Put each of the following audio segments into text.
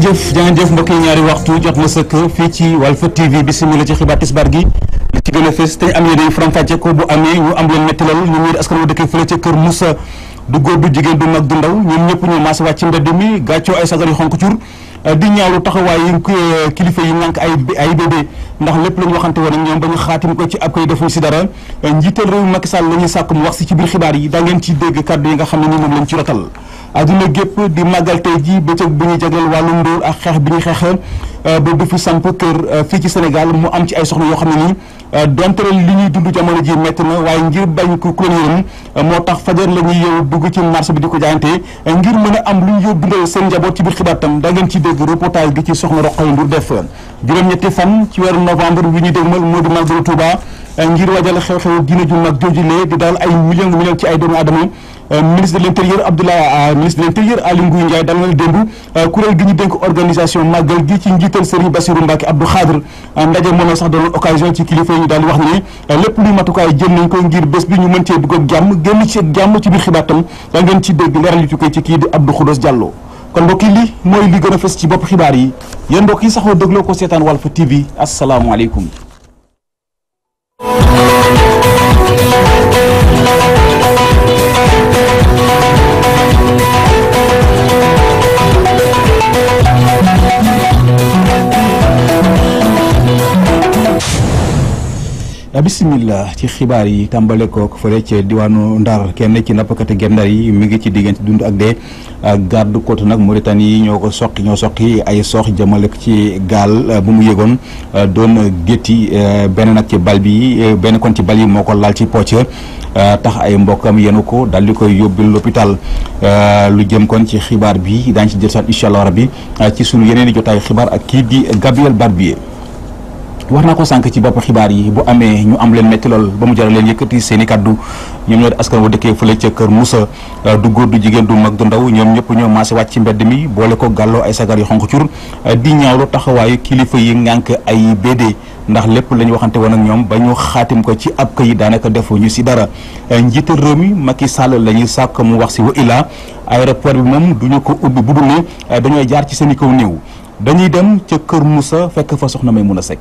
jërëjëf mbokk yi ñaari waxtu jot na sëkk fii ci Walf TV bismillah ci xibaar tisbaar gi li ci gën a fës te am yéen faram-fàcce ko bu amee ñu am leen metti lool ñu ñëw askan wu dëkkee fële ca Kër Moussa du góor du jigéen du mag du ndaw ñoom ñëpp ñu maase wàcc ci mbedd mi gàccoo ay sagar yu xonk cur di ñaawlu taxawaay yi kilifa yi nànk ay bébé ndax lépp la ñu waxante woon ak ñoom ba ñu xaatim ko ci ab koy defuñ si dara njiital réew Macky Sall la ñuy sàkk mu wax si ci biir xibaar yi da ngeen ci dégg kàddu yi nga xam ne ni moom lañ ci rotal adduna gépp di màggal tey ji bëccëg bu ñuy jagleel wàllu ndóol ak xeex bi ñuy xeex ba du fi samp kër fii ci Sénégal mu am ci ay soxna yoo xam ne nii donte li ñuy dund jamono ji métti na waaye ngir bañ ko ku leen yërëm moo tax fajar la ñuy yow dugg ci marché bi di ko jaayante ngir mën a am lu ñu dundal seen njaboot ci biir xibaar tam da ngeen ci dégg reportage gi ci soxna Roqay Ndour def juróom-ñetti fan ci weeru novembre wi ñu dégmal moo di màggalu Touba ngir waajal xew-xew diine ju mag joojulee di daal ay millions ci ay doomu aadama ministre de l'intérieur Aly Ngouille Ndiaye dal na démb kuréel gi ñu dénk organisation màggal gi ci njiital Serigne Bassirou Mbacké Abdou Khadre ndaje moom sax doon occasion ci kilifa yi ñu daal di wax ne lépp luy matukaay jël nañ ko ngir bés bi ñu mën cee dugg ak jàmm génn ci jàmm ci biir xibaar tam da ngeen ci dégg leeral yu tukkee ci kii di Abdou Khoudoss Diallo kon mbokk yi li mooy li gën a fës ci bopp xibaar yi yéen mbokk yi saxoo dégloo ko seetaan Walf TV asalaamaaleykum. bismillah ci xibaar yi tàmbale kook fële ca diwaanu Ndar kenn ci nappkati Guet-Ndar yi mi ngi ci diggante dund ak dee garde côte nag Mauritanie yi ñoo soqi ay soox jëmale ci gaal bu mu yëgoon doon gétti benn nag ci bal bi benn kon ci bal yi moo ko laal ci pocc tax ay mbokkam yenu ko dal di koy yóbbu l'hôpital lu jëm kon ci xibaar bi daañu ci jël saat incha allah rabbi ci sunu yeneen i jotaay xibaar ak kii di Gabriel Barbier wax naa ko sànq ci bopp xibaar yi bu amee ñu am leen metti lool ba mu jaral leen yëkkati seen i kaddu ñoom ñoo di askan wa dëkkee fële ca Kër Moussa du góor du jigéen du mag du ndaw ñoom ñëpp ñoo maase wàcc ci mbedd mi boole ko gàlloo ay sagar yu xonk cur di ñaawlu taxawaayu kilifa yi ngànk ay BD ndax lépp la ñu waxante woon ak ñoom ba ñu xaatim ko ci ab këyit daanaka defu ñu si dara njiital réew mi Macky Sall la ñuy sàkk mu wax si wa ila aéroport bi moom du ñu ko ubbi bu dul ne dañooy jaar ci seen i kaw néew dañuy dem ca Kër Moussa fekk fa soxna Maimouna Seck.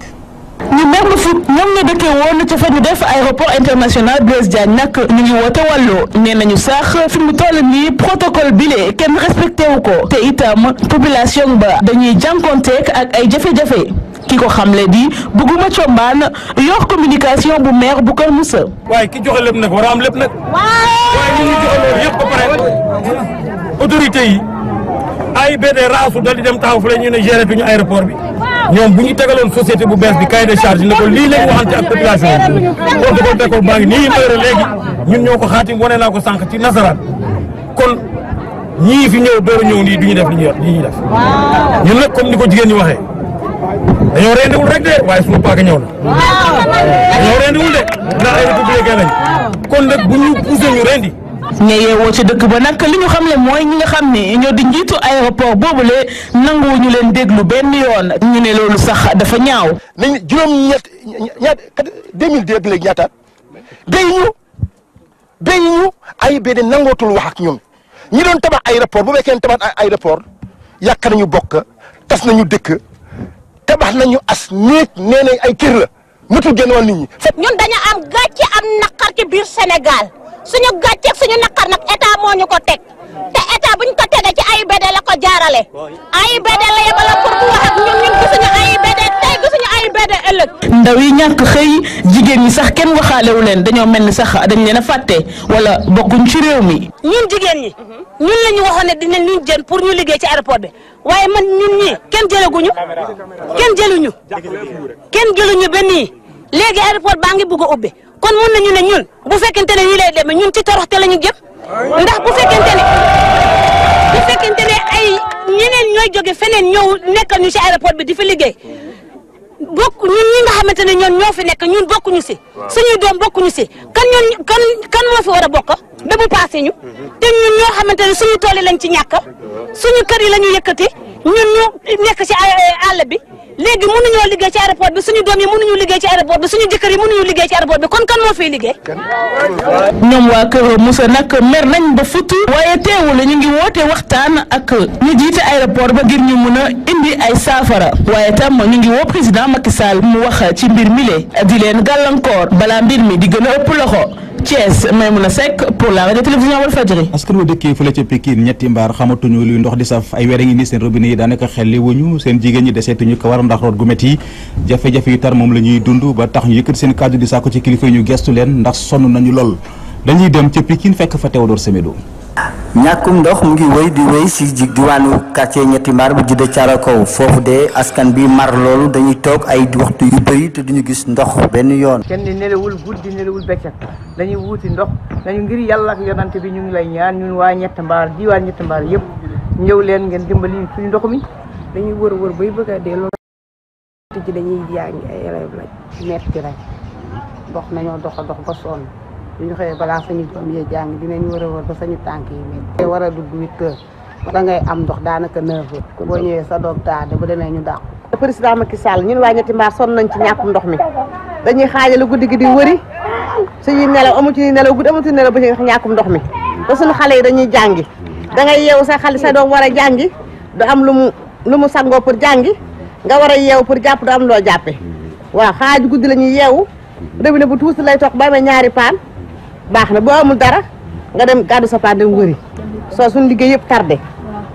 ñu mer lu fut ñoom ñoo dëkkee woon ca fa ñu def aéroport international Blaise Diagne nag ñu ngi woote wàllu nee nañu sax fi mu toll nii protocole bile kenn respecté wu ko te itam population ba dañuy jànkonteek ak ay jafe-jafe ki ko xamle di Bougouma Thiombane yor communication bu maire bu Kër Moussa. waaye ki joxe lépp nag war a am lépp nag. waaye ñu joxe loolu yëpp ba pare autorité yi AIBD raasu dal di dem taxaw fu la ñu ne géré tuñu aéroport bi. ñoom bu ñu tegaloon société bu bees bi cahier de charge ne ko lii lañ waxante ak population bi protocole d'accord baa ngi nii mayore léegi ñun ñoo ko xaatim wane naa ko sànq ci nasaraan kon ñii fi ñëw dooru ñëw nii du ñu def li ñuy def ñun nag comme ni ko jigéen ñi waxee dañoo rendiwul rek de waaye suñu paaka ñëw na dañoo rendiwul de ndax ay républicain lañ kon nag bu ñu poussé ñu rendi ña yeewoo ci dëkk ba nag li ñu xamle mooy ñi nga xam ne ñoo di njiitu aéroport boobule nanguwuñu leen déglu benn yoon ñu ne loolu sax dafa ñaaw. nañ juróom-ñett 2002 ba léegi ñaata béy ñu AIBD nangootul wax ak ñoom ñi doon tabax aéroport bu fekkee tabax aéroport yàq nañu bokk tas nañu dëkk tabax nañu as néeg nee nañ ay kër la matul genn wàll nit ñi. ñun dañu am gàcce am naqar ci biir Sénégal. suñu gàcceeg suñu naqar nag état moo ñu ko teg te état buñ ko tegee ci AIBD la ko jaarale AIBD la yebala pour bu wax ak ñun gisuñu AIBD tey gisuñu AIBD ëllëg. ndaw yi ñàkk xëy jigéen ñi sax kenn waxaalewu leen dañoo mel ni sax dañ leen a fàtte wala bokkuñ ci réew mi. ñun jigéen ñi ñun la ñu waxoon ne dinañ ñu jën pour ñu liggéey ci aéroport bi waaye man ñun ñii kenn jëlaguñu kenn jëluñu ba nii léegi aéroport baa ngi bugg a ubbi. kon mun nañu ne ñun bu fekkente ne nii lay demee ñun ci toroxte la ñu jëm ndax bu fekkente ne ay ñeneen ñooy jóge feneen ñëw nekkal ñu ci aéroport bi di fi liggéey ñun ñi nga xamante ne ñoom ñoo fi nekk ñun bokkuñu si suñuy doom bokkuñu si kan moo fi war a bokk ba mu passé ñu te ñun ñoo xamante ne suñu tool yi lañ ci ñàkk suñu kër yi la ñu yëkkati ñun ñu nekk ci àll bi léegi mënuñoo liggéey ci aéroport bi suñu doom yi mënuñu liggéey ci aéroport bi suñu jëkkër yi mënuñu liggéey ci aéroport bi kon kan moo fiy liggéey. ñoom waa kër Moussa nag mer nañ ba futu waaye teewul ñu ngi woote waxtaan ak ñu jiite aéroport ba ngir ñu mun a indi ay saafara waaye tam ñu ngi woo président Macky Sall mu wax ci mbir mi di leen gàllankoor balaa mbir mi di gën a ëpp loxo. Thiès Maïmouna Seck pour la radio télévision Walfadjri. askan wi dëkkee fële ca Pikine ñetti mbaar xamatuñu luy ndox di saf ay weer ngi nii seen robinet yi daanaka xelli wuñu seen jigéen ñi deseetuñu ko war ndax root gu métti jafe-jafe yu tar moom la ñuy dund ba tax ñu yëkkati seen kàddu di saako ci kilifa yi ñu gestu leen ndax sonn nañu lool dañuy dem ca Pikine fekk fa Théodore Semedo. ñàkkum ndox mu ngi wéy di wéy si diwaanu quartier ñetti mbaar bu jidde Thiaroye Kaw foofu de askan bi mar loolu dañuy toog ay waxtu yu bëri te duñu gis ndox benn yoon. kenn nelawul guddi nelawul bëccëg dañuy wuuti ndox dañu ngir yàlla ak yonante bi ñu ngi lay ñaan ñun waa ñetti mbaar diwaan ñetti mbaar yëpp ñëw leen ngeen dimbali suñu ndox mi. dañuy wër bay bëgg a dee loolu ci dañuy jàngi ay élèves lañ metti rek dox nañoo dox a dox ba sonn bu ñu xëyee balaa sañu doom yee jàng dinañ war a wër ba sañu tànk yi métti war a dugg 8 heures bala ngay am ndox daanaka 9 heures boo ñëwee sa doom tardé bu demee ñu dàqu. président Macky Sall ñun waa ñetti mbaar sonn nañ ci ñàkkum ndox mi dañuy xaajale guddi gi di wëri suñuy nelaw amu ci nelaw guddi amu ci nelaw ba ci ñàkkum ndox mi te suñu xale yi dañuy jàngi da ngay yeewu sa xale sa doom war a jàngi du am lu mu sangoo pour jàngi nga war a yeewu pour jàpp du am loo jàppe waaw xaaju guddi la ñuy yeewu robinet bu tuuti lay toog ba amee ñaari paan baax na boo amul dara nga dem gàddu sa paan dem wëri soo suñu liggéey yëpp tardé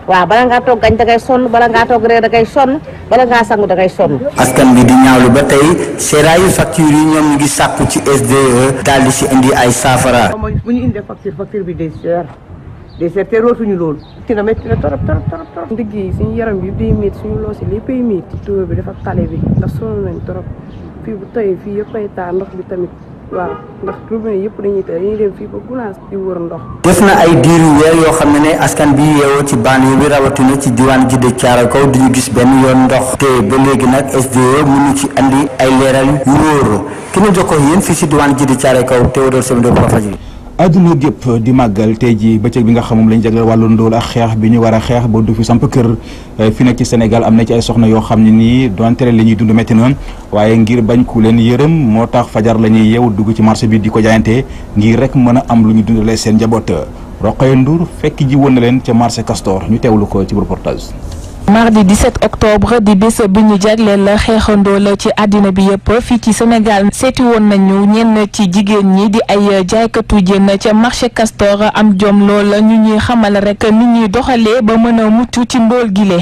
waaw bala ngaa toog gañ da ngay sonn bala ngaa toog reer da ngay sonn bala ngaa sangu da ngay sonn. askan bi di ñaawlu ba tey seeraayu facture yi ñoom ñu ngi sàkku ci SDE daal di si indi ay saafara. bu ñu indee facture bi day cher te rootuñu loolu. dina métti na torop. ndigg yi suñu yaram bi day métti suñu loosi léppay métti. tuba bi dafa tale bi ndax sonn nañ torop fii bu tawee fii yëpp ay taa ndox bi tamit. waaw ndax robinet yëpp dañuy dem fii ba Gunaas di wër ndox. def na ay diiru weer yoo xam ne askan bi yeewoo ci banlieue bi rawatina ci diwaan Jidde Thiaroye Kaw duñu gis benn yoon ndox te ba léegi nag SDE mënu ci andi ay leeral yu wóor ki ñu jokkoo yéen fii si diwaan Jidde Thiaroye Kaw Théodore Semedo Walfadjri. adduna gépp di màggal tey ji bëccëg bi nga xam moom lañu jagleel wàllu ndóol ak xeex bi ñu war a xeex ba du fi samp kër fi nekk ci Sénégal am na ci ay soxna yoo xam ne nii donte li ñuy dund métti na waaye ngir bañ ku leen yërëm moo tax fajar la ñuy yeew dugg ci marché bi di ko jaayante ngir rek mën a am lu ñu dundalee seen njaboot Roqaye Ndour fekk ji woon na leen ca marché Castor ñu teewlu ko ci reportage. mardi 17 octobre di bés bi ñu jagleel xeexandoo la ci àddina bi yëpp fii ci Sénégal seeti woon nañu ñenn ci jigéen ñi di ay jaaykatu jën ca marché Castor am jom lool ñu ñuy xamal rek nit ñuy doxalee ba mën a mucc ci ndóol gile.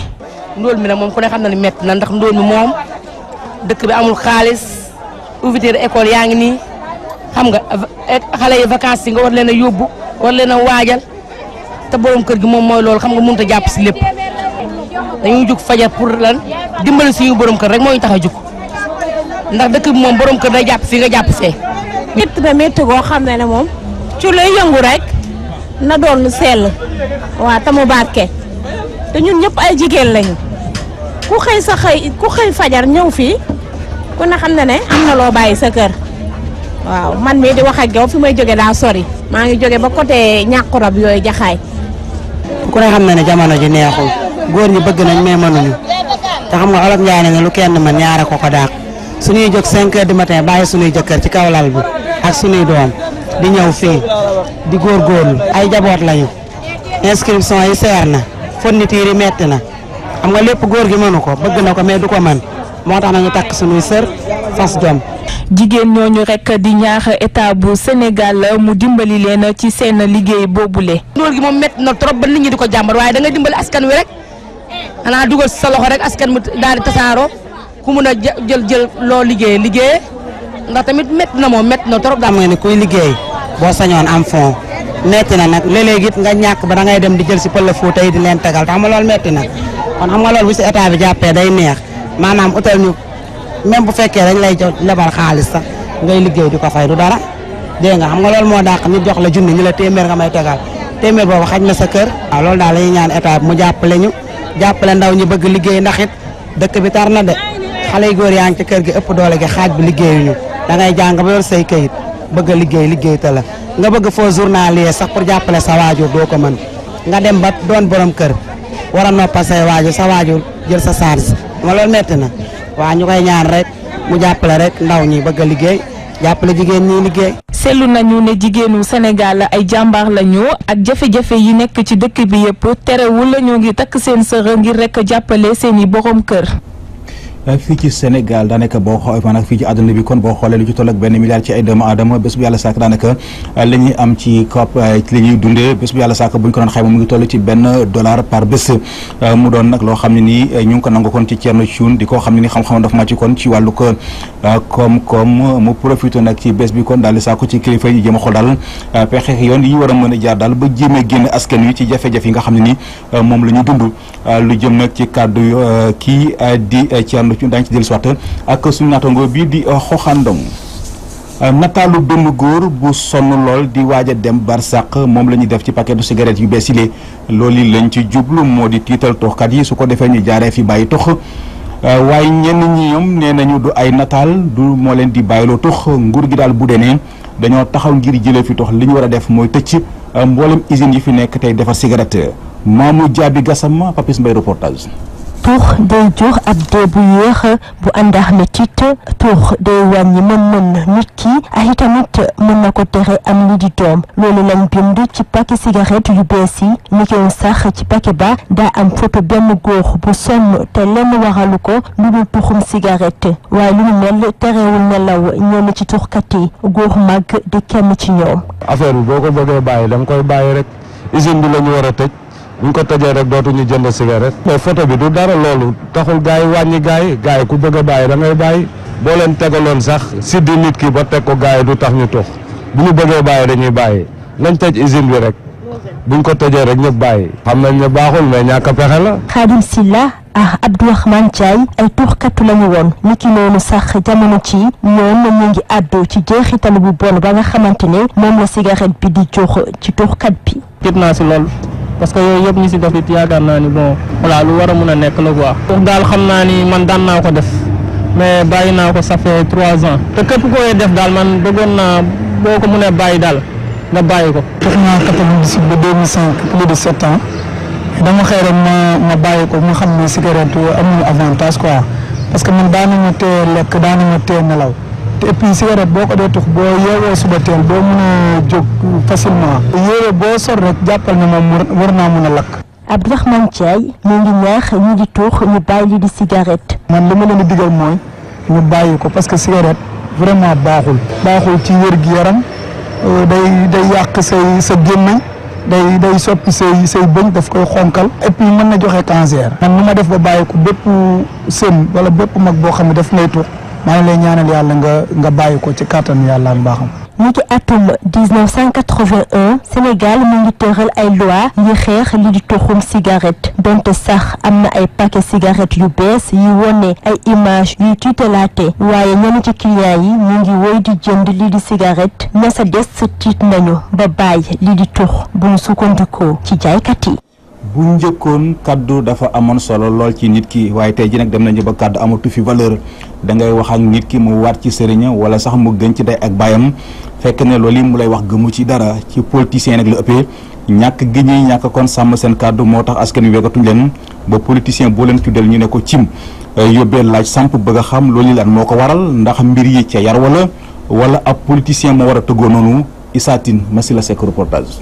ndóol mi nag moom ku ne xam na ni métti na ndax ndóol mi moom dëkk bi amul xaalis ouverture école yaa ngi nii xam nga xale yi vacances yi nga war leen a yóbbu war leen a waajal te borom kër gi moom mooy loolu xam nga mënut a jàpp si lépp. dañuy jug fajar pour lan dimbali suñu borom kër rek moo ñu tax a jug ndax dëkk bi moom borom kër day jàpp fii nga jàpp fee. métti na métti goo xam ne moom ci lay yëngu rek na doon lu sell waaw te mu barke te ñun ñëpp ay jigéen lañu ku xëy fajar ñëw fii ku ne xam ne am na loo bàyyi sa kër waaw man mii di wax ak yow fi may jóge daa sori maa ngi jóge ba côté ñàkkurab yooyu jaxaay. ku ne xam na ne jamono ji neexul. góor ñi bëgg nañ mais mënuñu te xam nga olof Njaay ne lu kenn mën ñaare ko dàq suñuy jóg 5 heures du matin bàyyi suñuy jëkkër ci kaw lal bi ak suñuy doom di ñëw fii di góorgóorlu ay jaboot lañu inscription yi seer na fourniture yi metti na xam nga lépp góor gi mënu ko bëgg na ko mais du ko mën moo tax nañu takk suñuy sër fas jom. jigéen ñooñu rek di ñaax état bu Sénégal mu dimbali leen ci seen liggéey boobule. ndóol gi moom métti na trop ba nit ñi di ko jàmbar waaye da nga dimbali askan wi rek. xanaa dugal sa loxo rek askan mu daal di tasaaroo ku mun a jël loo liggéey ndax tamit métti na moom métti na trop. xam nga ni kuy liggéey boo sañoon am fond métti na nag léeg-léeg it nga ñàkk ba da ngay dem di jël si pël Fuuta yi di leen tegal te xam nga loolu métti na kon xam nga loolu bu si état bi jàppee day neex maanaam utal ñu même bu fekkee dañ lay jox lebal xaalis sax ngay liggéey di ko fay du dara dégg nga xam nga loolu moo dàq ñu jox la junni ñu la téeméer nga may tegal téeméer boobu xaj na sa kër. waaw loolu daal la ñuy ñaan état bi mu jàppale ñu. jàppale ndaw ñi bëgg liggéey ndax it dëkk bi tar na de xale yu góor yaa ngi ci kër gi ëpp doole gi xaaj bi liggéeyuñu da ngay jàng ba yor say kayit bëgg a liggéey te la nga bëgg foo journalier sax pour jàppale sa waajur doo ko mën nga dem ba doon borom kër war a noppal say waajur sa waajur jël sa charge ma loolu metti na waaw ñu koy ñaan rek mu jàppale rek ndaw ñi bëgg a liggéey jàppale jigéen ñi liggéey. seetlu nañu ne jigéenu Sénégal ay jàmbaar lañu ak jafe-jafe yi nekk ci dëkk bi yëpp terewul lañu ngi takk seen sër ngir rek jàppale seeni borom kër. fii ci Sénégal daanaka boo xoolee maanaam fii ci àdduna bi kon boo xoolee lu ci toll ak benn milliard ci ay doomu aadama bés bu yàlla sàkk daanaka la ñuy am ci COP li ñuy dundee bés bu yàlla sàkk bu ñu ko doon xayma mu ngi toll ci $1 par bés mu doon nag loo xam ne nii ñu ngi ko nangu kon ci Thierno Thioune di ko xam ne ni xam-xam dafa màcc kon ci wàllu ko koom-koom mu profité nag ci bés bi kon daal di sàkku ci kilifa yi jéem a xool daal pexe yoon yi war a mën a jaar daal ba jéemee génn askan wi ci jafe-jafe yi nga xam ne ni moom la ñu dund lu jëm nag ci kàddu kii di Thierno daañu ci dellu soit ak suñu naatango bii di xoxandong nataalu benn góor bu sonn lool di waaj a dem barsàq moom la ñuy def ci paquetu cigarette yu bees yi loolu lañ ci jublu moo di tiital toxkat yi su ko defee ñu jaaree fi bàyyi tox waaye ñenn ñi ñoom nee nañu du ay nataal du moo leen di bàyyiloo tox nguur gi daal bu dee ne dañoo taxaw ngir jëlee fi tox li ñu war a def mooy tëcc mboolem usines yi fi nekk tey defar cigarette Mamou Diaby Gassama Papis Mbaye reportage. tuux day jur ab dee bu yéex bu àndax metit tuux day wàññi mën nit ki ak itamit mën na ko tere am li di doom loolu lañ bind ci paquet cigarette yu bees yi ni koy sax ci paquet ba daa am photo benn góor bu sonn te lenn waralu ko lu dul tuxum cigarette waaye lu mu mel terewul nelaw ñenn ci tuxkat yi góor mag di kenn ci ñoom. affaire bi boo ko bëggee bàyyi da nga koy bàyyi rek usine bi la ñu war a tëj. bu ñu ko tëjee rek dootuñu jënd cigarette mais photo bi du dara loolu taxul gars yi wàññi gars yi ku bëgg a bàyyi da ngay bàyyi boo leen tegaloon sax siddi nit ki ba teg ko gars yi du tax ñu tux bu ñu bëggee bàyyi dañuy bàyyi nañ tëj usine bi rek buñ ko tëjee rek ñëpp bàyyi xam nañ ne baaxul mais ñàkk a pexe la. Khadim Silla ah Abdourahmane Ndiaye ay tuxkatu lañu woon niki noonu sax jamono ci ñoom ñu ngi àddu ci jeexital bu bon ba nga xamante ne moom la cigarette bi di jox ci tuxkat bi. gis naa si lool. parce que yooyu yëpp ñu si def it yaakaar naa ni bon voilà lu war a mun a nekk la quoi. wax daal xam naa ni man daan naa ko def mais bàyyi naa ko ça fait 3 ans te képp koy def daal man bëggoon naa boo ko mënee bàyyi daal nga bàyyi ko. def naa 98 ba 2005 plus de 7 ans dama xëy rek ma bàyyi ko mu xam ne cigarette amul avantage quoi parce que man daanañu tee lekk daanañu tee nelaw. et puis cigarette boo ko dee tux boo yeewoo suba teel doo mën a jóg facilement yéere boo sor rek jàppal ne moom war naa mën a lakk. Abdourahmane Ndiaye mu ngi ñaax ñi di tux ñu bàyyi li di cigarette. man li ma leen di digal mooy ñu bàyyi ko parce que cigarette vraiment baaxul ci wér-gi-yaram day yàq sa gémmiñ day soppi say bëñ daf koy xonkal et puis mën na joxe cancer. man nu ma def ba bàyyi ko bépp sën wala bépp mag boo xam ne daf ngay tux maa ngi lay ñaanal yàlla nga bàyyi ko ci kàttanu yàlla ak mbaaxam. ni ki atum 1981 Sénégal mu ngi tëral ay loi yi xeex li di tuxum cigarette donte sax am na ay paquet cigarette yu bees yi wone ay image yuy tiitalaate waaye ñenn ci client yi ñu ngi woy di jënd li di cigarette ña sa des tiit nañu ba bàyyi li di tux bu ñu sukkandikoo ci jaaykat yi. bu njëkkoon kaddu dafa amoon solo lool ci nit ki waaye tey ji nag dem nañu ba kaddu amatu fi valeur da ngay wax ak nit ki mu waat ci sëriñ wala sax mu gën ci day ak baayam fekk ne loolu yi mu lay wax gëmu ci dara ci politicien nag la ëppee ñàkk gi ñuy ñàkk kon sàmm seen kaddu moo tax askan wi weggatuñ leen ba politicien boo leen tuddal ñu ne ko cim yóbbee laaj samp bëgg a xam loolu lan moo ko waral ndax mbir yi ca yar wala ab politicien moo war a tëggoo noonu Issa Tine Massila Seck reportage.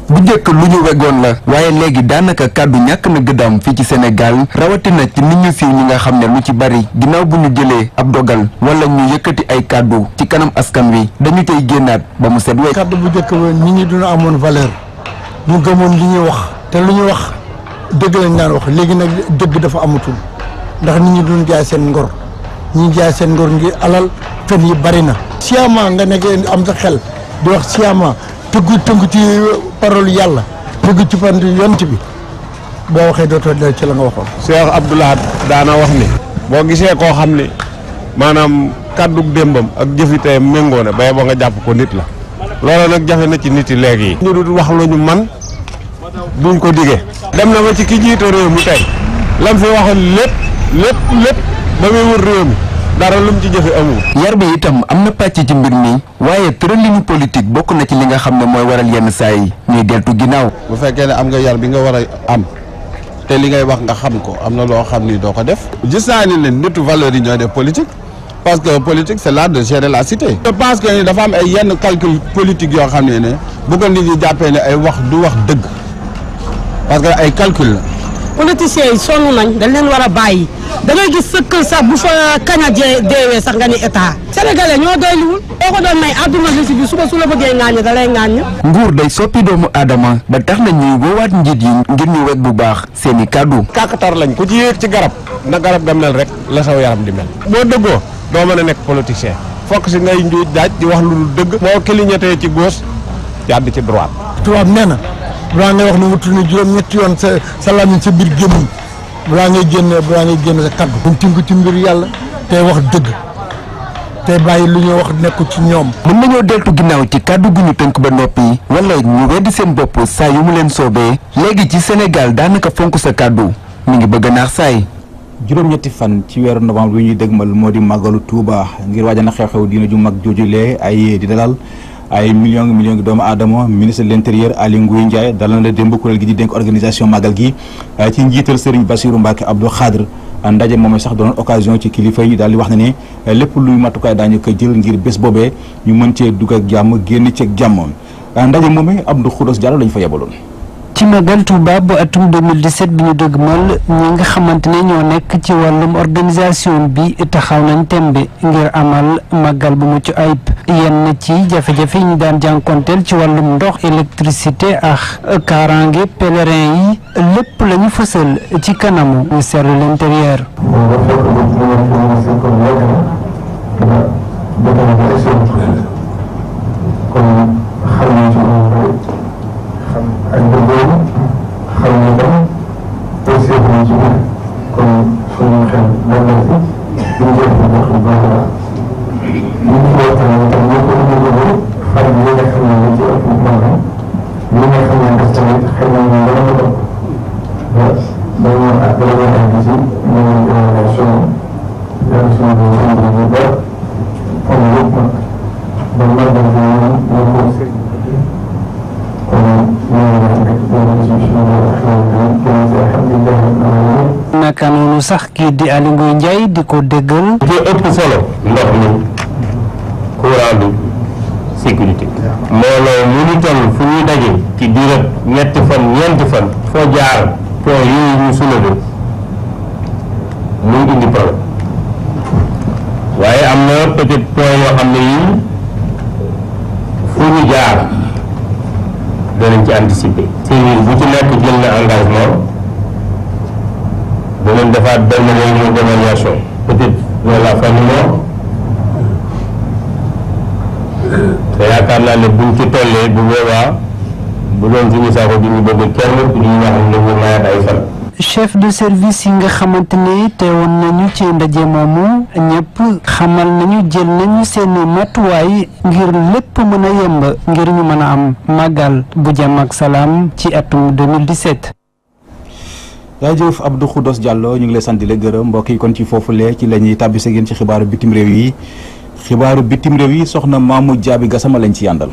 bu njëkk lu ñu wegoon la waaye léegi daanaka kàddu ñàkk na gëddaam fii ci Sénégal rawatina ci nit ñu siiw ñi nga xam ne lu ci bari ginnaaw bu ñu jëlee ab dogal wala ñu yëkkati ay kàddu ci kanam askan wi dañu tey génnaat ba mu set wecc. kàddu bu njëkk ba nit ñi duna amoon valeur ñu gëmoon li ñuy wax te lu ñu wax dëgg lañ daan wax léegi nag dëgg dafa amatul ndax nit ñi duñ jaay seen ngor ñi jaay seen ngor ngir alal fen yi bari na. sciemment nga nekk am sa xel di wax sciemment tënku ci parole yàlla tëgg ci fan yont bi boo waxee dootoo del ci la nga waxoon. Cheikh Abdoulaye daana wax ni boo gisee koo xam ni maanaam kàddu démbam ak jëfitee méngoo na bay ba nga jàpp ko nit la loolu nag jafe na ci nit yi léegi yi ñu dul wax lu ñu man duñ ko digee dem na ba ci ki jiite réew mi tey lam fi waxoon lépp ba muy wër réew mi dara lum ci jëfe amul. yar bi itam am na pàcc ci mbir mi waaye tëralinu politique bokk na ci li nga xam ne mooy waral yenn saa yi ñuy deltu ginnaaw. bu fekkee ne am nga yar bi nga war a am te li ngay wax nga xam ko am na loo xam ni doo ko def. gis naa ni ne nitu valeur yi ñooy def politique parce que politique c'est l'art de gérer la cité. je pense que dafa am ay yenn calcul politique yoo xam ne bu ko nit ñi jàppee ne ay wax du wax dëgg parce que ay calcul la. politiciens yi sonn nañ dañ leen war a bàyyi da ngay gis sa kër sax bu fa canadien deewee sax nga ni état sénégalais ñoo doyluwul boo ko doon may àdduna si bi suba su la bëggee ŋaañ da lay ŋaañ. nguur day soppi doomu aadama ba tax na ñuy woowaat njiit yi ngir ñu wekk bu baax seeni kàddu. kàkkatar lañ ku ci yéeg ci garab na garab ga mel rek la saw yaram di mel. boo dëggoo doo mën a nekk politicien fokk si ngay njuuj daaj di wax lu dul dëgg. boo clignoté ci gauche jàdd ci droite. tubaab nee na balaa ngay wax ne wutul ni juróom-ñetti yoon sa lamiñ sa biir gémmiñ balaa ngay génne sa kaddu. buñ tënku ci mbir yàlla tey wax dëgg tey bàyyi lu ñuy wax nekku ci ñoom. mën nañoo deltu ginnaaw ci kàddu gu ñu tënk ba noppi wala ñu weddi seen bopp saa yu mu leen soobee léegi ci Sénégal daanaka fonk sa kàddu mi ngi bëgg a naax saay. juróom-ñetti fan ci weeru novembre bi ñuy dëgmal moo di màggalu Touba ngir waajal na xew-xew diina ju mag joojulee ay di dalal ay millions ngi doomu aadama. ministre de l'intérieur Aly Ngouille Ndiaye dalal na la démb kuréel gi di dénk organisation màggal gi ci njiital Serigne Bassirou Mbacké Abdou Khadre. ndaje moom sax doon occasion ci kilifa yi daal di wax na ne lépp luy matukaay daañu ko jël ngir bés boobee ñu mën cee dugg ak jàmm génn ceeg jàmm. ndaje moom Abdou Khoudoss Diallo lañu fa yebaloon. ci magal Touba bu atum 2017 bi ñu dëgmal ñi nga xamante ne ñoo nekk ci wàllum organisation bi taxaw nañ tembe ngir amal magal bu mucc ayib yenn ci jafe-jafe yi ñu daan jànkonteel ci wàllum ndox électricité ak kaaraange pèlerin yi lépp la ñu fësal ci kanamu ministère de l'intérieur. ak dëggoon xam ne tam aussi nañ ci biir kon suñu xel dal na si ñu jëf bu baax bu baax a baax ñu ngi waxtaan tam ñoo ko ñu fan yi nga xam ne ci ëpp maanaam li nga xam ne def tamit xëy na ñu dana ko topp dañoo àgg ci ñu relation yàlla suñu bu ba fan yëpp ba magal bi ñu ko naka noonu sax kii di Aly Ngouille Ndiaye di ko déggal. li ëpp solo ndox mi courant bi sécurité. mbooloo mu ñu toll fu ñuy daje ci diirab ñetti fan ñeenti fan foo jaar point yooyu ñu soulevé mu ngi indi problème waaye am na peut-être point yoo xam ne yii fu ñu jaar danañ ci anticiper. service bu ci nekk jël na engagement danañ defaat benn réunion d'évaluation peut-être dans la fin du mois te yaakaar naa ne buñ ci tollee bu boobaa bu doon suñu saako di ñu bëgg kenn du ñu wax ne ñu mayaat ay fan. chef de service yi nga xamante ne teewoon nañu ci ndaje moomu ñëpp xamal nañu jël nañu seeni matuwaay ngir lépp mën a yemb ngir ñu mën a am màggal bu jàmm ak salaam ci atum 2017. jaajëf Abdou Khoudoss Diallo ñu ngi lay sant di la gërëm mbokk yi kon ci foofulee ci la ñuy tàbbise ngeen ci xibaaru bitim réew yi soxna Mamou Diaby Gassama lañ ci yàndal.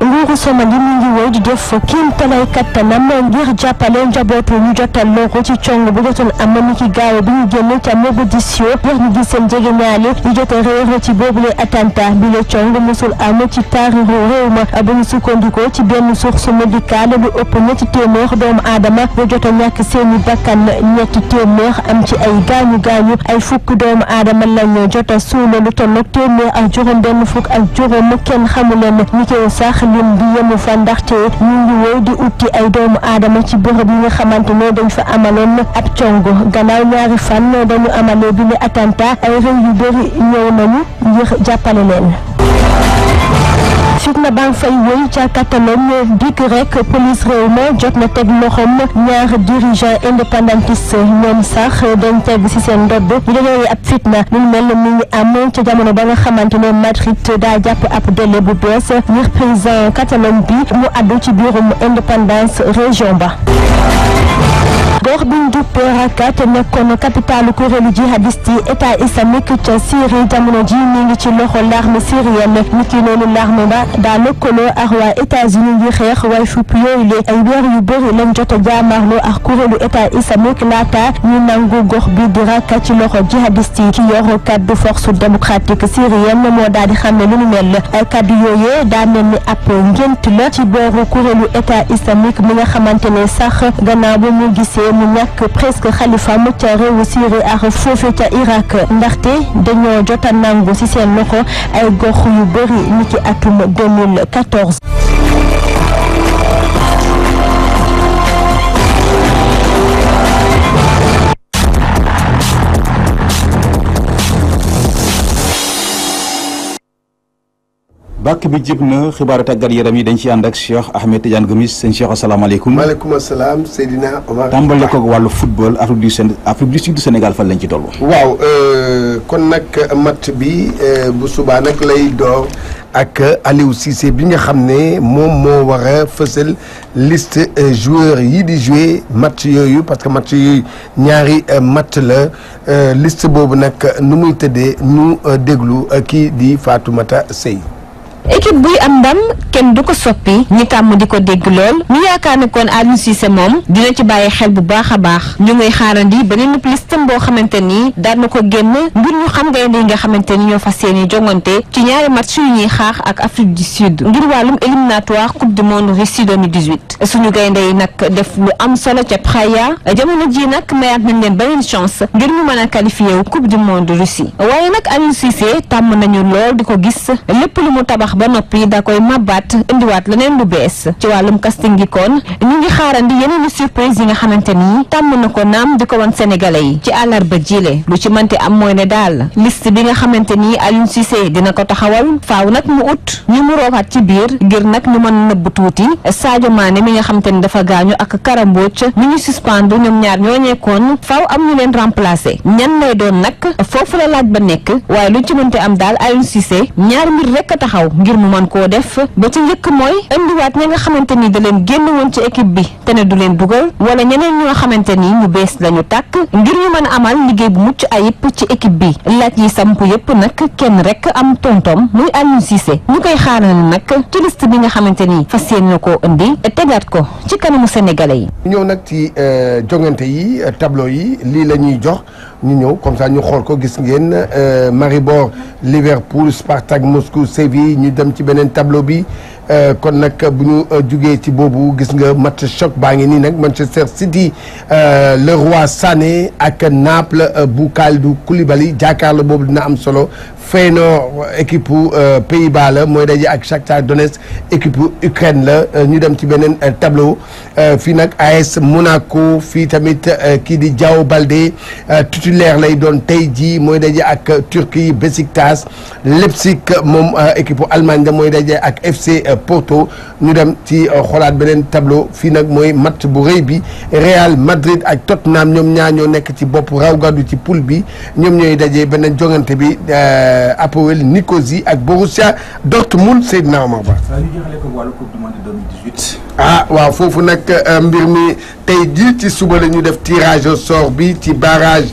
nguuru Somali mu ngi woy di def kéemtalaay kattanam ngir jàppale njabootu ñu jotal loxo ci cong bu jotoon am ni ki gaaw bi ñu génn ca Mogadiscio ngir ñu gis seen jegeñaale ñu jot a réer ci boobule attentat bi la cong musul am ci taarixu réew ma bu ñu sukkandikoo ci benn source médicale lu ëpp ñetti téeméer doomu aadama ñu jot a ñàkk seeni bakkan ñetti téeméer am ci ay gaañu ay fukk doomu aadama lañ jot a suula lu tolloog téeméer ak juróom benn fukk ak juróom kenn xamuleen ñi koy sax lim bi yemu fa ndaxte ñu ngi woy di utti ay doomu aadama ci bërëb yi nga xamante ne dañ fa amaloon ab cong gannaaw ñaari fan dañu amalee bi le attentat ay réew yu bëri ñëw nañu ngir jàppale leen. fitna baa ngi fay wéy ca Catalogne dikk rek police réew ma jot na teg loxoom ñaar dirigeant indépendantiste ñoom sax dañ teg ci seen ndodd ñu dañoo ab fitna lu mel mi ngi am ca jamono ba nga xamante ne Madrid daa jàpp ab délai bu bees ngir président Catalogne bi mu addu ci biirum indépendance région ba. gox buñ duppee Raqqa te nekkoon capitalu kuréelu jihadiste yi état islamique ca Syrie jamono ji mi ngi ci loxo l'armée syrienne ni ki noonu l'armée ba daa lëkkaloo ak waa États-Unis ngi xeex waaye fupp yooyu le ay weer yu bëri lañ jot a jaamarloo ak kuréelu état islamique laata ñu nangu gox bi di Raqqa ci loxo jihadiste yi ki yor kaddu force démocratique syrienne moo daal di xam ne lu nu mel kaddu yooyee daa mel ni ab ngént la ci booru kuréelu état islamique mi nga xamante ne sax gannaaw ba mu gisee mu ñàkk presque xalifam ca réewu Syrie ak foofe ca Irak ndaxte dañoo jot a nangu ci seen loxo ay gox yu bëri ni ki atum 2014. bàkk bi jib na xibaaru tàggat yaram yi dañ ci ànd ak Cheikh Ahmed Tidiane Gomis sëñ Cheikh asalaamaaleykum. maaleykum salaam Seydina Omar. tàmbale ko wàllu football Afrique du Sud Sénégal fan lañ ci toll. waaw kon nag match bi bu subaa nag lay door ak Aliou Cissé bi nga xam ne moom moo war a fësal liste joueurs yi di jouer match yooyu parce que match yooyu ñaari match la liste boobu nag nu muy tëddee ñu déglu kii di Fatoumata Seye. équipe buy am ndam kenn du ko soppi ñi tàmm di ko dégg lool ñu yaakaar ne kon Aliou Cissé moom dina ci bàyyi xel bu baax a baax ñu ngay xaarandi beneen liste boo xamante ni daan na ko génn ngir ñu xam gaynde yi nga xamante ni ñoo fas yéene jongante ci ñaari match yu ñuy xaax ak Afrique du Sud ngir wàllum éliminatoire coupe du monde Russie 2018 suñu gaynde yi nag def lu am solo ca Praia jamono ji nag mayaat nañ leen beneen chance ngir ñu mën a qualifié wu coupe du monde Russie waaye nag Aliou Cissé tàmm nañu lool di ko gis lépp lu mu tabax ba noppi da koy mabbaat indiwaat leneen lu bees ci wàllum casting gi kon ñu ngi xaarandi yeneen surprise yi nga xamante ni tàmm na ko naam di ko wan sénégalais yi ci àllarba jile lu ci mënti am mooy ne daal liste bi nga xamante ni Aliou Cissé dina ko taxawal faaw nag mu ut ñu mu roofaat ci biir ngir nag ñu mën nëbb tuuti Sadio Mané mi nga xamante ni dafa gaañu ak Kara Mbodj mi ñu suspendre ñoom ñaar ñoo nekkoon faaw am ñu leen remplacer ñan lay doon nag foofu la laaj ba nekk waaye lu ci mënti am daal Aliou Cissé ñaar mbir rek a taxaw ngir mu mën koo def ba ci njëkk mooy indiwaat ña nga xamante ni da leen génn woon ci équipe bi te ne du leen dugal wala ñeneen ñoo xamante ni ñu bees lañu tàkk ngir ñu mën a amal liggéey bu mucc ayib ci équipe bi laaj yi samp yëpp nag kenn rek am tontom muy Aliou Cissé ñu koy xaaral nag ci liste bi nga xamante ni fas yéene koo indi tegaat ko ci kanamu sénégalais yi. ñëw nag ci jongante yi tableau yi lii la ñuy jox ñu ñëw comme ça ñu xool ko gis ngeen Maribor Liverpool Spartak Moscou Séville ñu dem ci beneen tableau bi kon nag bu ñu jugee ci boobu gis nga match choc baa ngi nii nag Manchester City Leroy Sané ak Naples bu Kalidou Koulibaly jàkkaarloo boobu dina am solo Feyenoord équipe Pays-Bas la mooy daje ak Shakhtar Donetsk équipe Ukraine la ñu dem ci beneen tableau fii nag AS Monaco fii tamit kii di Diao Baldé titulaire lay doon tey jii mooy daje ak Turquie Besiktas Leipzig moom équipe Allemagne la mooy daje ak FC Porto ñu dem ci xoolaat beneen tableau fii nag mooy match bu rëy bi Real Madrid ak Tottenham ñoom ñaar ñoo nekk ci bopp raw gàddu ci poule bi ñoom ñooy daje beneen jongante bi Apoel Nicosie ak Borussia Dortmund Seydina Omar Ba. ah waaw foofu nag mbir mi tey jii ci suba la ñu def tirage au sort bi ci barrage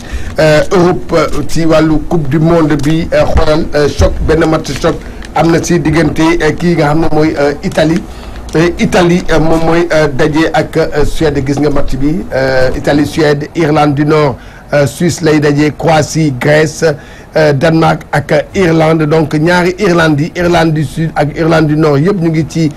Europe ci wàllu coupe du monde bi xoolal choc benn match choc am na ci diggante kii nga xam ne mooy Italie moom mooy daje ak Suède gis nga match bi Italie Suède Irlande du Nord Suisse lay daje Croatie Grèce Danemark ak Irlande donc ñaari Irlande yi Irlande du Sud ak Irlande du Nord yëpp ñu ngi ci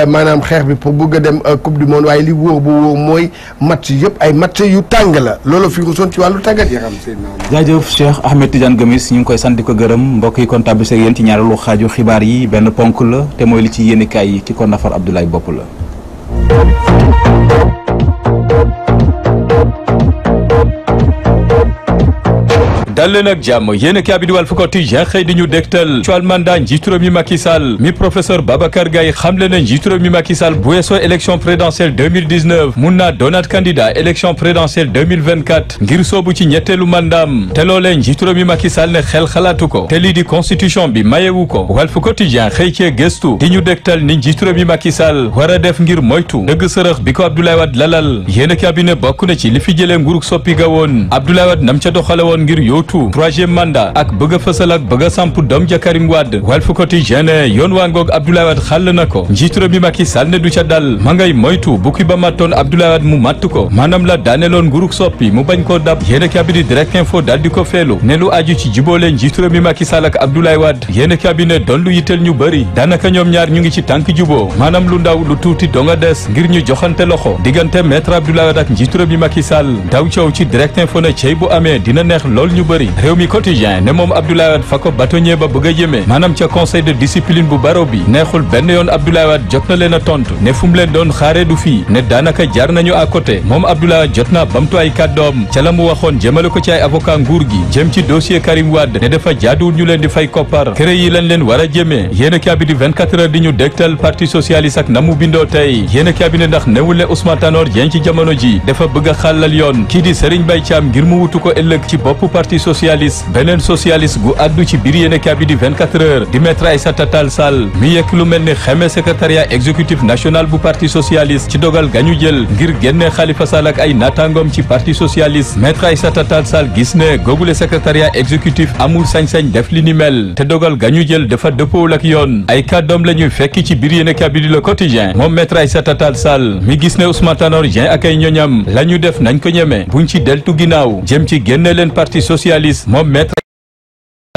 maanaam xeex bi pour bëgg a dem coupe du monde waaye li wóor bu wóor mooy match yëpp ay match yu tàng la loolu fi rusoon ci wàllu tàggat yaram seen jaajëf Cheikh Ahmed Tidiane Gomis ñu ngi koy sant di ko gërëm mbokk yi kon tàbbi seeg yéen ci ñaareelu xaaju xibaar yi benn ponk la te mooy li ci yéenekaay yi ki ko nafar Abdoulaye Bopp la. dal leen ak jàmm yéen a bi di Walf Quotidien xëy di ñu dégtal ci wàllu mandat njiitu réew mi Macky Sall mi professeur Babacar Gaye xamle na njiitu réew mi Macky Sall bu weesoo élection présidentielle 2019 mun naa doonaat candidat élection présidentielle 2024 ngir soobu ci ñetteelu mandaam te loolee njiitu réew mi Macky Sall ne xel xalaatu ko te lii di constitution bi mayewu ko Walf Quotidien xëy cee gëstu di ñu dégtal ni njiitu réew mi Macky Sall war a def ngir moytu dëgg sërëx bi ko Abdoulaye Wade lalal yéen a bi ne bokk na ci li fi jëlee nguurug soppi ga woon Abdoulaye Wade nam ca doxale woon ngir yóotu troisième mandat ak bëgg a fësal ak bëgg a samp doom ja Karim Wade Walf Quotidien ne yoon waa ngoog Abdoulaye Wade xàll na ko njiitu réew mi Macky Sall ne du ca dal ma ngay moytu bukki ba mattoon Abdoulaye Wade mu matt ko maanaam la daaneloon nguurug soppi mu bañ koo dab yéen a bi di direct info daal di ko feelu ne lu aju ci jubóole njiitu réew mi Macky Sall ak Abdoulaye Wade yéen a bi ne doon lu yitteel ñu bëri daanaka ñoom ñaar ñu ngi ci tànk juboo maanaam lu ndaw lu tuuti donga des ngir ñu joxante loxo diggante maître Abdoulaye Wade ak njiitu réew mi Macky Sall daw coow ci direct info ne cey bu amee dina neex lool ñu bëri réew mi quotidien ne moom Abdoulaye Wade fa ko bâtonnier ba bëgg a jëmee maanaam ca conseil de discipline bu baro bi neexul benn yoon Abdoulaye Wade jot na leen a tontu ne fu mu leen doon xaaree du fii ne daanaka jaar nañu à côté moom Abdoulaye Wade jot naa bamtu ay kàddoom ca la mu waxoon jëmale ko ci ay avocat nguur gi jëm ci dossier Karim Wade ne dafa jaaduwul ñu leen di fay koppar kër yi lañ leen war a jëmee yéen a bi di 24 heures di ñu dégtal parti socialiste ak na mu bindoo tey yéen a bi ne ndax newul ne Ousmane Tanor Dieng ci jamono ji dafa bëgg a xàllal yoon kii di Serigne Mbaye Thiam ngir mu wutu ko ëllëg ci boppu parti socialiste beneen socialiste gu addu ci biir yéen a bi di 24 heures di maître Aïssata Tall Sall mi yekk lu mel ni xeme secrétariat exécutif national bu parti socialiste ci dogal gañu jël ngir génne Khalifa Sall ak ay naataangoom ci parti socialiste maître Aïssata Tall Sall gis ne googule secrétariat exécutif amul sañ-sañ def li ni mel te dogal gañu jël dafa dëppoowul ak yoon ay kàddoom la ñuy fekki ci biir yéen a bi di Le Quotidien moom maître Aïssata Tall Sall mi gis ne Ousmane Tanor Dieng ak ay ñoñam la ñu def nañ ko ñeme buñ ci deltu ginnaaw jëm ci génne leen parti socialiste moom maître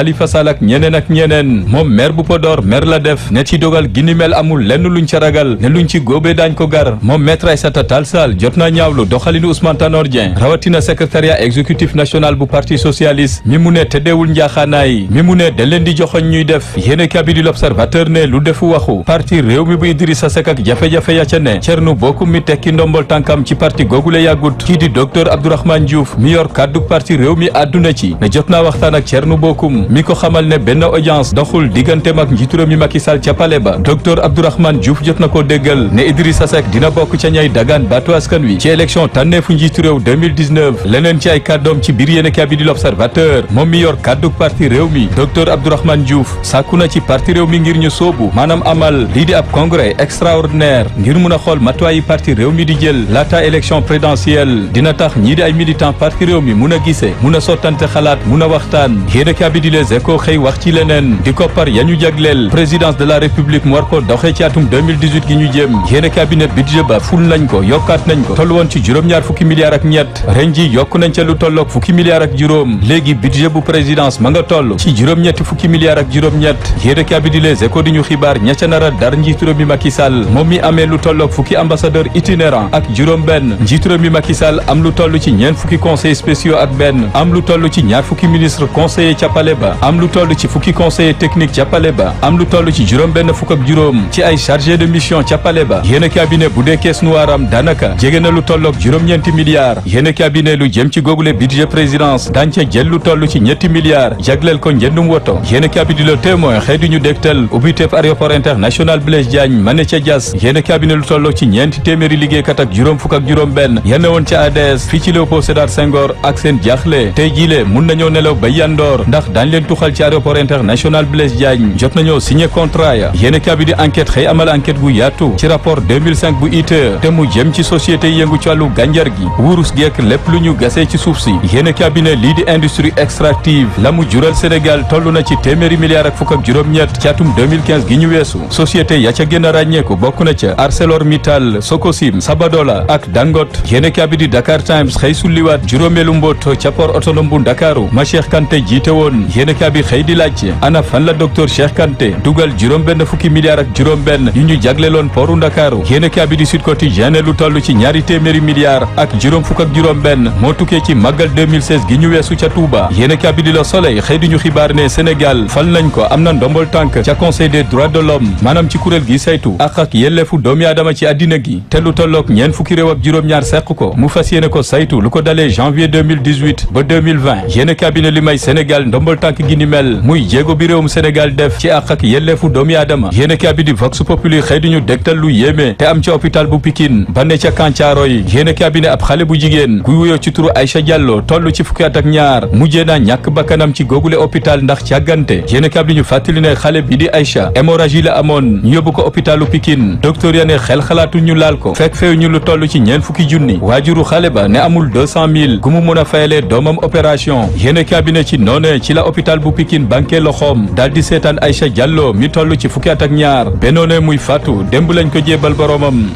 Khalifa Sall ak ñeneen moom maire bu Podor maire la def ne ci dogal gi ni mel amul lenn luñ ca ragal ne luñ ci góobee daañ ko gar moom maître Aïssata Tall Sall jot naa ñaawlu doxalinu Ousmane Tanor Dieng rawatina secrétariat exécutif national bu parti socialiste mi mu ne tëddeewul njaaxaanaay mi mu ne da leen di joxoñ ñuy def yéene kabi di l'observateur ne lu defu waxu parti réew mi bu Idrissa Seck ak jafe-jafe ya ca ne Thierno Bocoum mi tekki ndombol tànkam ci parti googule yàggut kii di docteur Abdourahmane Diouf mi yor kàddu parti réew mi àdduna ci ne jot naa waxtaan ak Thierno Bocoum mi ko xamal ne benn audience doxul digganteem ak njiitu réew mi Macky Sall ca palais ba docteur Abdourahmane Diouf jot na ko déggal ne Idrissa Seck dina bokk ca ñay dagaan baatu askan wi ci élection tànneefu njiitu réew 2019 leneen ci ay kàddoom ci biir yéene kabi di l'observateur moom mi yor kàddu parti réew mi docteur Abdourahmane Diouf sàkku na ci parti réew mi ngir ñu soobu maanaam amal lii di ab congrès extraordinaire ngir mun a xool matuwaayi parti réew mi di jël laata élection présidentielle dina tax ñii di ay militant parti réew mi mun a gisee mun a sottante xalaat mun a waxtaan yéene kabi di Les Échos xëy wax ci leneen di koppar ya ñu jagleel présidence de la république mu war ko doxee ci atum 2018 gi ñu jëm yéene cabinet budget ba ful nañ ko yokkaat nañ ko toll woon ci juróom-ñaar fukki milliards ak ñett ren ji yokk nañ ca lu tolloog fukki milliards ak juróom léegi budget bu présidence ma nga toll ci juróom-ñetti fukki milliards ak juróom-ñett yéene cabinet Les Échos di ñu xibaar ña ca nar a dar njiitu réew mi Macky Sall moom mi amee lu tolloog fukki ambassadeur itinérant ak juróom-benn njiitu réew mi Macky Sall am lu toll ci ñeent fukki conseillers spéciaux ak benn am lu toll ci ñaar fukki ministre conseiller ca palais ba am lu toll ci fukki conseiller technique ca palais ba am lu toll ci juróom benn fukk ak juróom ci ay chargé de mission ca palais ba yéen cabinet bu dee caisse noire am daanaka jege na lu tolloog juróom-ñeenti milliards yéen cabinet lu jëm ci googule budget présidence daañ ca jël lu toll ci ñetti milliards jagleel ko njëndum woto yéen cabinet Le Témoin xëy du ñu dégtal ubbiteef aéroport international Blaise Diagne ma ne ca Diass yéen cabinet lu tolloog ci ñeenti téeméeri liggéeykat ak juróom fukk ak juróom benn yenn woon ca ADS fii ci Léopold Sédar Senghor ak seen jaaxle tey jiile mun nañoo nelaw ba yandoor ndax daañ leen tuxal ci aéroport international Blaise Diagne jot nañoo signé contrat ya yéen cabinet di enquête xëy amal enquête gu yaatu ci rapport 2005 bu ITIE te mu jëm ci société yëngu ci wàllu gànjar gi wurus geek lépp lu ñu gasee ci suuf si yéen cabinet lii di industrie extractive la mu jural Sénégal toll na ci téeméeri milliards ak fukk ak juróom-ñett ci atum 2015 gi ñu weesu société ya ca gën a ràññeeku bokk na ca ArcelorMittal Sococim Sabadola ak Dangote yéen cabinet di Dakar Times xëy sulliwaat juróomeelu mboot ca port autonome bu Ndakaaru ma Cheikh Kanté jiite woon yéenekaay bi xëy di laaj ana fan la docteur Cheikh Kanté dugal juróom-benn fukki milliards ak juróom-benn yu ñu jagleloon pooru Ndakaaru yéenekaay bi di Sud Quotidien lu toll ci ñaari téeméeri milliards ak juróom fukk ak juróom-benn moo tukkee ci màggal 2016 gi ñu weesu ca Touba yéenekaay bi di Le Soleil xëy di ñu xibaar ne Sénégal fal nañ ko am na ndombol tànk ca Conseil des droits de l'homme maanaam ci kuréel gi saytu ak yelleefu doomi aadama ci àddina gi te lu tolloog ñeent fukki réew ak juróom-ñaar seq ko mu fas yéene ko saytu lu ko dalee janvier 2018 ba 2020 yéenekaay bi ne li may Sénégal ndombol tànk gi ni mel muy jéego bi réewum Sénégal def ci ak yelleefu doomi aadama yéenekaay bi di Vox Populi xëy di ñu dégtal lu yéeme te am ci hôpital bu Pikine ba ne ca Kancaaro yi yéenekaay bi ne ab xale bu jigéen guy wuyoo ci turu Aïcha Diallo toll ci fukki at ak ñaar mujjee naa ñàkk bakkanam ci googule hôpital ndax càggante yéenekaay bi ñu fàttali ne xale bi di Aïcha hémorragie la amoon ñu yóbbu ko hôpitalu Pikine docteur ya ne xel xalaatu ñu laal ko fekk feew ñu lu toll ci ñeent fukki junni waajuru xale ba ne amul 200 000 gu mu mën a fayalee doomam opération yéenekaay bi ne ci noone ci la hôpital bu Pikine banqué loxoom daal di seetaan Aïcha Diallo mi toll ci fukki at ak ñaar benoone muy faatu démb lañ ko jébal boromam.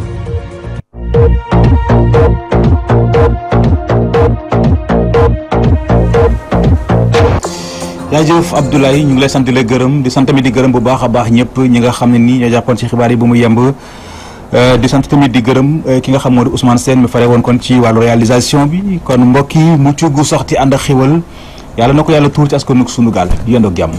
jaajëf Abdoulaye ñu ngi lay sant di la gërëm di sant tamit di gërëm bu baax a baax ñëpp ñi nga xam ne nii ñoo jàppoon ci xibaar yi bu mu yemb di sant tamit di gërëm ki nga xam moo di Ousmane Sène mi fare woon kon ci wàllu réalisation bi kon mbokk yi mucc gu soxti ànd ak xiwal yàlla na ko yàlla tuur ci askanu sunu gaal yéen ak jàmm.